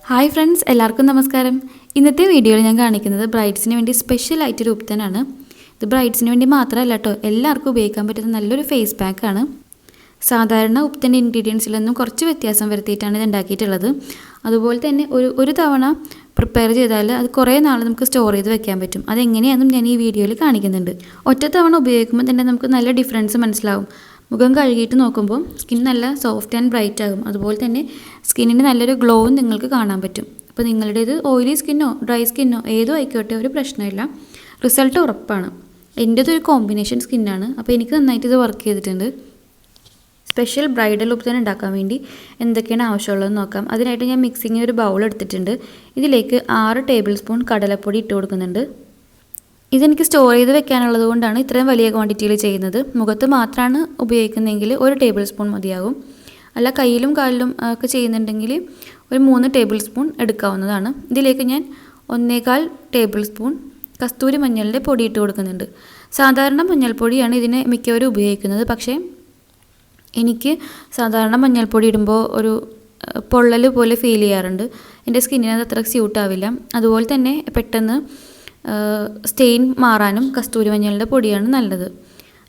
Hi friends, എല്ലാവർക്കും നമസ്കാരം. ഇന്നത്തെ വീഡിയോയിൽ ഞാൻ കാണിക്കുന്നത് ബ്രൈഡ്സിന് വേണ്ടി സ്പെഷ്യലായിട്ടൊരു ഉപ്തനാണ്. ഇത് ബ്രൈഡ്സിന് വേണ്ടി മാത്രമല്ല കേട്ടോ, എല്ലാവർക്കും ഉപയോഗിക്കാൻ പറ്റുന്ന നല്ലൊരു ഫേസ് പാക്കാണ്. സാധാരണ ഉപ്തൻ്റെ ഇൻഗ്രീഡിയൻസിൽ നിന്നും കുറച്ച് വ്യത്യാസം വരുത്തിയിട്ടാണ് ഇത് ഉണ്ടാക്കിയിട്ടുള്ളത്. അതുപോലെ തന്നെ ഒരു തവണ പ്രിപ്പയർ ചെയ്താൽ അത് കുറേ നാൾ നമുക്ക് സ്റ്റോർ ചെയ്ത് വെക്കാൻ പറ്റും. അതെങ്ങനെയാണെന്നും ഞാൻ ഈ വീഡിയോയിൽ കാണിക്കുന്നുണ്ട്. ഒറ്റ തവണ ഉപയോഗിക്കുമ്പോൾ തന്നെ നമുക്ക് നല്ല ഡിഫറൻസ് മനസ്സിലാവും. മുഖം കഴുകിയിട്ട് നോക്കുമ്പോൾ സ്കിൻ നല്ല സോഫ്റ്റ് ആൻഡ് ബ്രൈറ്റ് ആകും. അതുപോലെ തന്നെ സ്കിന്നിന് നല്ലൊരു ഗ്ലോവും നിങ്ങൾക്ക് കാണാൻ പറ്റും. അപ്പോൾ നിങ്ങളുടേത് ഓയിലി സ്കിന്നോ ഡ്രൈ സ്കിന്നോ ഏതോ ആയിക്കോട്ടെ, ഒരു പ്രശ്നമില്ല, റിസൾട്ട് ഉറപ്പാണ്. എൻ്റേതൊരു കോമ്പിനേഷൻ സ്കിന്നാണ്, അപ്പോൾ എനിക്ക് നന്നായിട്ട് ഇത് വർക്ക് ചെയ്തിട്ടുണ്ട്. സ്പെഷ്യൽ ബ്രൈഡൽ ഉപ്തൻ ഉണ്ടാക്കാൻ വേണ്ടി എന്തൊക്കെയാണ് ആവശ്യമുള്ളതെന്ന് നോക്കാം. അതിനായിട്ട് ഞാൻ മിക്സിങ് ഒരു ബൗൾ എടുത്തിട്ടുണ്ട്. ഇതിലേക്ക് 6 ടേബിൾ സ്പൂൺ കടലപ്പൊടി ഇട്ട് കൊടുക്കുന്നുണ്ട്. ഇതെനിക്ക് സ്റ്റോർ ചെയ്ത് വെക്കാനുള്ളത് കൊണ്ടാണ് ഇത്രയും വലിയ ക്വാണ്ടിറ്റിയിൽ ചെയ്യുന്നത്. മുഖത്ത് മാത്രമാണ് ഉപയോഗിക്കുന്നതെങ്കിൽ 1 ടേബിൾ സ്പൂൺ മതിയാകും. അല്ല കയ്യിലും കാലിലും ഒക്കെ ചെയ്യുന്നുണ്ടെങ്കിൽ ഒരു 3 ടേബിൾ സ്പൂൺ എടുക്കാവുന്നതാണ്. ഇതിലേക്ക് ഞാൻ 1.25 ടേബിൾ സ്പൂൺ കസ്തൂരി മഞ്ഞളിൻ്റെ പൊടി ഇട്ട് കൊടുക്കുന്നുണ്ട്. സാധാരണ മഞ്ഞൾപ്പൊടിയാണ് ഇതിനെ മിക്കവരും ഉപയോഗിക്കുന്നത്. പക്ഷേ എനിക്ക് സാധാരണ മഞ്ഞൾപ്പൊടി ഇടുമ്പോൾ ഒരു പൊള്ളൽ പോലെ ഫീൽ ചെയ്യാറുണ്ട്. എൻ്റെ സ്കിന്നിന് അത് അത്ര സ്യൂട്ടാവില്ല. അതുപോലെ തന്നെ പെട്ടെന്ന് സ്റ്റെയിൻ മാറാനും കസ്തൂരി മഞ്ഞളിൻ്റെ പൊടിയാണ് നല്ലത്.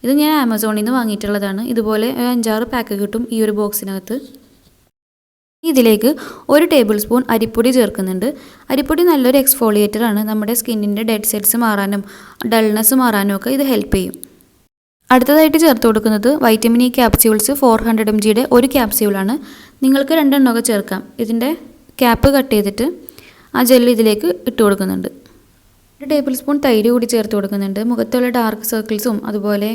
ഇത് ഞാൻ ആമസോണിൽ നിന്ന് വാങ്ങിയിട്ടുള്ളതാണ്. ഇതുപോലെ 5-6 പാക്ക് കിട്ടും ഈ ഒരു ബോക്സിനകത്ത്. ഇതിലേക്ക് 1 ടേബിൾ സ്പൂൺ അരിപ്പൊടി ചേർക്കുന്നുണ്ട്. അരിപ്പൊടി നല്ലൊരു എക്സ്ഫോളിയേറ്ററാണ്. നമ്മുടെ സ്കിന്നിൻ്റെ ഡെഡ് സെൽസ് മാറാനും ഡൾനെസ് മാറാനും ഒക്കെ ഇത് ഹെൽപ്പ് ചെയ്യും. അടുത്തതായിട്ട് ചേർത്ത് കൊടുക്കുന്നത് വൈറ്റമിൻ ഇ ക്യാപ്സ്യൂൾസ് 400 mgയുടെ ഒരു ക്യാപ്സ്യൂളാണ്. നിങ്ങൾക്ക് 2 എണ്ണമൊക്കെ ചേർക്കാം. ഇതിൻ്റെ ക്യാപ്പ് കട്ട് ചെയ്തിട്ട് ആ ജെല്ല് ഇതിലേക്ക് ഇട്ട് കൊടുക്കുന്നുണ്ട്. 1 ടേബിൾ സ്പൂൺ തൈര് കൂടി ചേർത്ത് കൊടുക്കുന്നുണ്ട്. മുഖത്തുള്ള ഡാർക്ക് സർക്കിൾസും അതുപോലെ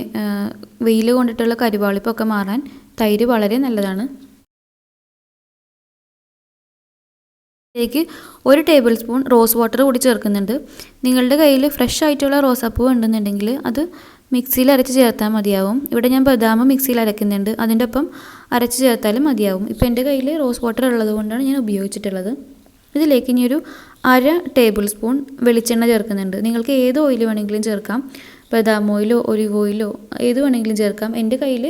വെയിൽ കൊണ്ടിട്ടുള്ള കരിവാളിപ്പൊക്കെ മാറാൻ തൈര് വളരെ നല്ലതാണ്. ഇതിലേക്ക് 1 ടേബിൾ സ്പൂൺ റോസ് വാട്ടർ കൂടി ചേർക്കുന്നുണ്ട്. നിങ്ങളുടെ കയ്യിൽ ഫ്രഷ് ആയിട്ടുള്ള റോസാപ്പൂ ഉണ്ടെന്നുണ്ടെങ്കിൽ അത് മിക്സിയിൽ അരച്ച് ചേർത്താൽ മതിയാവും. ഇവിടെ ഞാൻ ബദാം മിക്സിയിൽ അരയ്ക്കുന്നുണ്ട്, അതിൻ്റെ ഒപ്പം അരച്ച് ചേർത്താലും മതിയാവും. ഇപ്പോൾ എൻ്റെ കയ്യിൽ റോസ് വാട്ടർ ഉള്ളത് കൊണ്ടാണ് ഞാൻ ഉപയോഗിച്ചിട്ടുള്ളത്. ഇതിലേക്ക് ഇനി ഒരു 1/2 ടേബിൾ സ്പൂൺ വെളിച്ചെണ്ണ ചേർക്കുന്നുണ്ട്. നിങ്ങൾക്ക് ഏത് ഓയിൽ വേണമെങ്കിലും ചേർക്കാം. ബദാം ഓയിലോ ഒലിവ് ഓയിലോ ഏത് വേണമെങ്കിലും ചേർക്കാം. എൻ്റെ കയ്യിൽ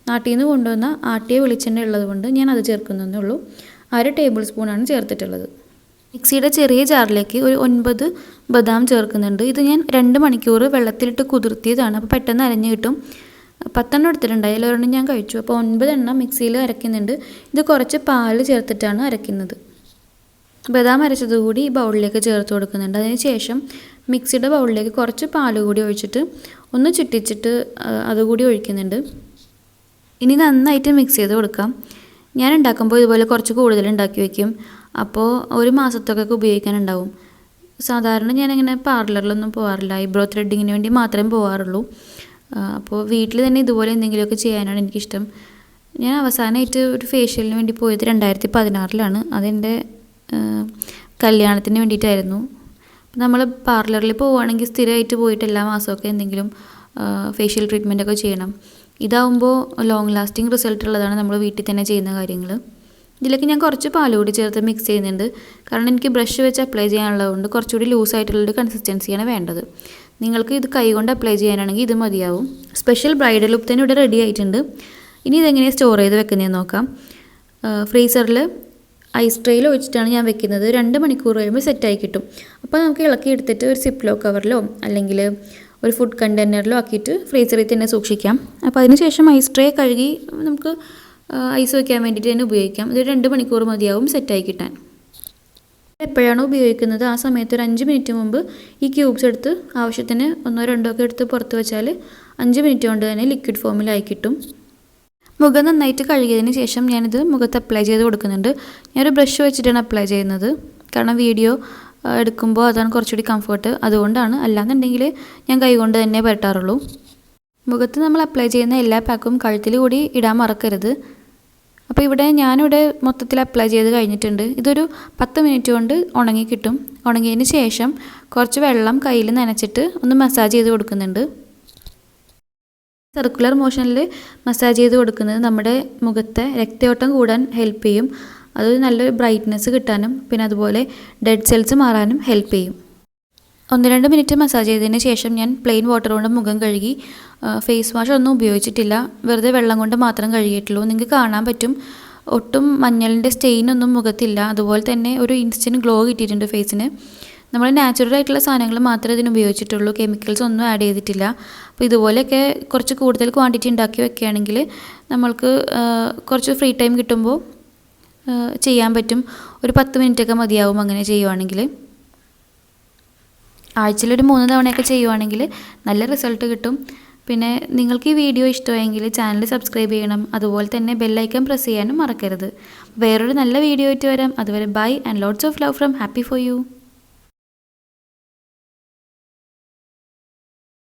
നാട്ടിൽ നിന്ന് കൊണ്ടുവന്ന ആട്ടിയ വെളിച്ചെണ്ണ ഉള്ളത് കൊണ്ട് ഞാൻ അത് ചേർക്കുന്നതേ ഉള്ളൂ. 1/2 ടേബിൾ സ്പൂണാണ് ചേർത്തിട്ടുള്ളത്. മിക്സിയുടെ ചെറിയ ജാറിലേക്ക് ഒരു 9 ബദാം ചേർക്കുന്നുണ്ട്. ഇത് ഞാൻ 2 മണിക്കൂർ വെള്ളത്തിലിട്ട് കുതിർത്തിയതാണ്. അപ്പോൾ പെട്ടെന്ന് അരഞ്ഞ് കിട്ടും. 10 എണ്ണം എടുത്തിട്ടുണ്ടായി, ഒരെണ്ണം ഞാൻ കഴിച്ചു. അപ്പോൾ 9 എണ്ണം മിക്സിയിൽ അരയ്ക്കുന്നുണ്ട്. ഇത് കുറച്ച് പാൽ ചേർത്തിട്ടാണ് അരയ്ക്കുന്നത്. ബദാം അരച്ചത് കൂടി ഈ ബൗളിലേക്ക് ചേർത്ത് കൊടുക്കുന്നുണ്ട്. അതിന് ശേഷം മിക്സിയുടെ ബൗളിലേക്ക് കുറച്ച് പാൽ കൂടി ഒഴിച്ചിട്ട് ഒന്ന് ചുറ്റിച്ചിട്ട് അതുകൂടി ഒഴിക്കുന്നുണ്ട്. ഇനി നന്നായിട്ട് മിക്സ് ചെയ്ത് കൊടുക്കാം. ഞാൻ ഉണ്ടാക്കുമ്പോൾ ഇതുപോലെ കുറച്ച് കൂടുതൽ ഉണ്ടാക്കി വയ്ക്കും. അപ്പോൾ 1 മാസത്തൊക്കെ ഉപയോഗിക്കാനുണ്ടാവും. സാധാരണ ഞാനിങ്ങനെ പാർലറിലൊന്നും പോകാറില്ല. ഐബ്രോ ത്രെഡിങ്ങിന് വേണ്ടി മാത്രമേ പോകാറുള്ളൂ. അപ്പോൾ വീട്ടിൽ തന്നെ ഇതുപോലെ എന്തെങ്കിലുമൊക്കെ ചെയ്യാനാണ് എനിക്കിഷ്ടം. ഞാൻ അവസാനമായിട്ട് ഒരു ഫേഷ്യലിന് വേണ്ടി പോയത് 2016-ലാണ്. അതെൻ്റെ കല്യാണത്തിന് വേണ്ടിയിട്ടായിരുന്നു. നമ്മൾ പാർലറിൽ പോവുകയാണെങ്കിൽ സ്ഥിരമായിട്ട് പോയിട്ട് എല്ലാ മാസമൊക്കെ എന്തെങ്കിലും ഫേഷ്യൽ ട്രീറ്റ്മെൻറ്റൊക്കെ ചെയ്യണം. ഇതാവുമ്പോൾ ലോങ് ലാസ്റ്റിംഗ് റിസൾട്ട് ഉള്ളതാണ് നമ്മൾ വീട്ടിൽ തന്നെ ചെയ്യുന്ന കാര്യങ്ങൾ. ഇതിലേക്ക് ഞാൻ കുറച്ച് പാൽ കൂടി ചേർത്ത് മിക്സ് ചെയ്യുന്നുണ്ട്. കാരണം എനിക്ക് ബ്രഷ് വെച്ച് അപ്ലൈ ചെയ്യാനുള്ളതുകൊണ്ട് കുറച്ചുകൂടി ലൂസായിട്ടുള്ളൊരു കൺസിസ്റ്റൻസിയാണ് വേണ്ടത്. നിങ്ങൾക്ക് ഇത് കൈകൊണ്ട് അപ്ലൈ ചെയ്യാനാണെങ്കിൽ ഇത് മതിയാവും. സ്പെഷ്യൽ ബ്രൈഡൽ ലുക്ക് തന്നെ ഇവിടെ റെഡി ആയിട്ടുണ്ട്. ഇനി ഇതെങ്ങനെയാണ് സ്റ്റോർ ചെയ്ത് വെക്കുന്നതെന്ന് നോക്കാം. ഫ്രീസറിൽ ഐസ് ട്രേയിൽ ഒഴിച്ചിട്ടാണ് ഞാൻ വെക്കുന്നത്. 2 മണിക്കൂർ കഴിയുമ്പോൾ സെറ്റായി കിട്ടും. അപ്പോൾ നമുക്ക് ഇളക്കി എടുത്തിട്ട് ഒരു സിപ്ലോ കവറിലോ അല്ലെങ്കിൽ ഒരു ഫുഡ് കണ്ടെയ്നറിലോ ആക്കിയിട്ട് ഫ്രീസറിൽ തന്നെ സൂക്ഷിക്കാം. അപ്പോൾ അതിനുശേഷം ഐസ് ട്രേ കഴുകി നമുക്ക് ഐസ് വയ്ക്കാൻ വേണ്ടിയിട്ട് തന്നെ ഉപയോഗിക്കാം. ഇത് 2 മണിക്കൂർ മതിയാവും സെറ്റായി കിട്ടാൻ. എപ്പോഴാണോ ഉപയോഗിക്കുന്നത് ആ സമയത്ത് ഒരു 5 മിനിറ്റ് മുമ്പ് ഈ ക്യൂബ്സ് എടുത്ത് ആവശ്യത്തിന് 1-2 ഒക്കെ എടുത്ത് പുറത്ത് വെച്ചാൽ 5 മിനിറ്റ് കൊണ്ട് തന്നെ ലിക്വിഡ് ഫോമിലായി കിട്ടും. മുഖം നന്നായിട്ട് കഴുകിയതിന് ശേഷം ഞാനിത് മുഖത്ത് അപ്ലൈ ചെയ്ത് കൊടുക്കുന്നുണ്ട്. ഞാനൊരു ബ്രഷ് വെച്ചിട്ടാണ് അപ്ലൈ ചെയ്യുന്നത്. കാരണം വീഡിയോ എടുക്കുമ്പോൾ അതാണ് കുറച്ചുകൂടി കംഫർട്ട്, അതുകൊണ്ടാണ്. അല്ലാന്നുണ്ടെങ്കിൽ ഞാൻ കൈകൊണ്ട് തന്നെ പരട്ടാറുള്ളൂ. മുഖത്ത് നമ്മൾ അപ്ലൈ ചെയ്യുന്ന എല്ലാ പാക്കും കഴുത്തിൽ കൂടി ഇടാൻ മറക്കരുത്. അപ്പോൾ ഞാനിവിടെ മൊത്തത്തിൽ അപ്ലൈ ചെയ്ത് കഴിഞ്ഞിട്ടുണ്ട്. ഇതൊരു 10 മിനിറ്റ് കൊണ്ട് ഉണങ്ങി കിട്ടും. ഉണങ്ങിയതിന് ശേഷം കുറച്ച് വെള്ളം കയ്യിൽ നനച്ചിട്ട് ഒന്ന് മസാജ് ചെയ്ത് കൊടുക്കുന്നുണ്ട്. സർക്കുലർ മോഷനിൽ മസാജ് ചെയ്ത് കൊടുക്കുന്നത് നമ്മുടെ മുഖത്തെ രക്തയോട്ടം കൂടാൻ ഹെൽപ്പ് ചെയ്യും. അത് നല്ലൊരു ബ്രൈറ്റ്നെസ് കിട്ടാനും പിന്നെ അതുപോലെ ഡെഡ് സെൽസ് മാറാനും ഹെൽപ്പ് ചെയ്യും. 1-2 മിനിറ്റ് മസാജ് ചെയ്തതിന് ശേഷം ഞാൻ പ്ലെയിൻ വാട്ടർ കൊണ്ട് മുഖം കഴുകി. ഫേസ് വാഷ് ഒന്നും ഉപയോഗിച്ചിട്ടില്ല, വെറുതെ വെള്ളം കൊണ്ട് മാത്രം കഴുകിയിട്ടുള്ളൂ. നിങ്ങൾക്ക് കാണാൻ പറ്റും ഒട്ടും മഞ്ഞളിൻ്റെ സ്റ്റെയിനൊന്നും മുഖത്തില്ല. അതുപോലെ തന്നെ ഒരു ഇൻസ്റ്റൻറ്റ് ഗ്ലോ കിട്ടിയിട്ടുണ്ട് ഫേസിന്. നമ്മൾ നാച്ചുറൽ ആയിട്ടുള്ള സാധനങ്ങൾ മാത്രമേ ഇതിന് ഉപയോഗിച്ചിട്ടുള്ളൂ, കെമിക്കൽസ് ഒന്നും ആഡ് ചെയ്തിട്ടില്ല. അപ്പോൾ ഇതുപോലെയൊക്കെ കുറച്ച് കൂടുതൽ ക്വാണ്ടിറ്റി ഉണ്ടാക്കി വെക്കുകയാണെങ്കിൽ നമ്മൾക്ക് കുറച്ച് ഫ്രീ ടൈം കിട്ടുമ്പോൾ ചെയ്യാൻ പറ്റും. ഒരു 10 മിനിറ്റൊക്കെ മതിയാവും അങ്ങനെ ചെയ്യുവാണെങ്കിൽ. ആഴ്ചയിലൊരു 3 തവണയൊക്കെ ചെയ്യുവാണെങ്കിൽ നല്ല റിസൾട്ട് കിട്ടും. പിന്നെ നിങ്ങൾക്ക് ഈ വീഡിയോ ഇഷ്ടമായെങ്കിൽ ചാനൽ സബ്സ്ക്രൈബ് ചെയ്യണം. അതുപോലെ തന്നെ ബെല്ലൈക്കൺ പ്രസ് ചെയ്യാനും മറക്കരുത്. വേറൊരു നല്ല വീഡിയോ ആയിട്ട് വരാം. അതുവരെ bye and lots of love from happy for U.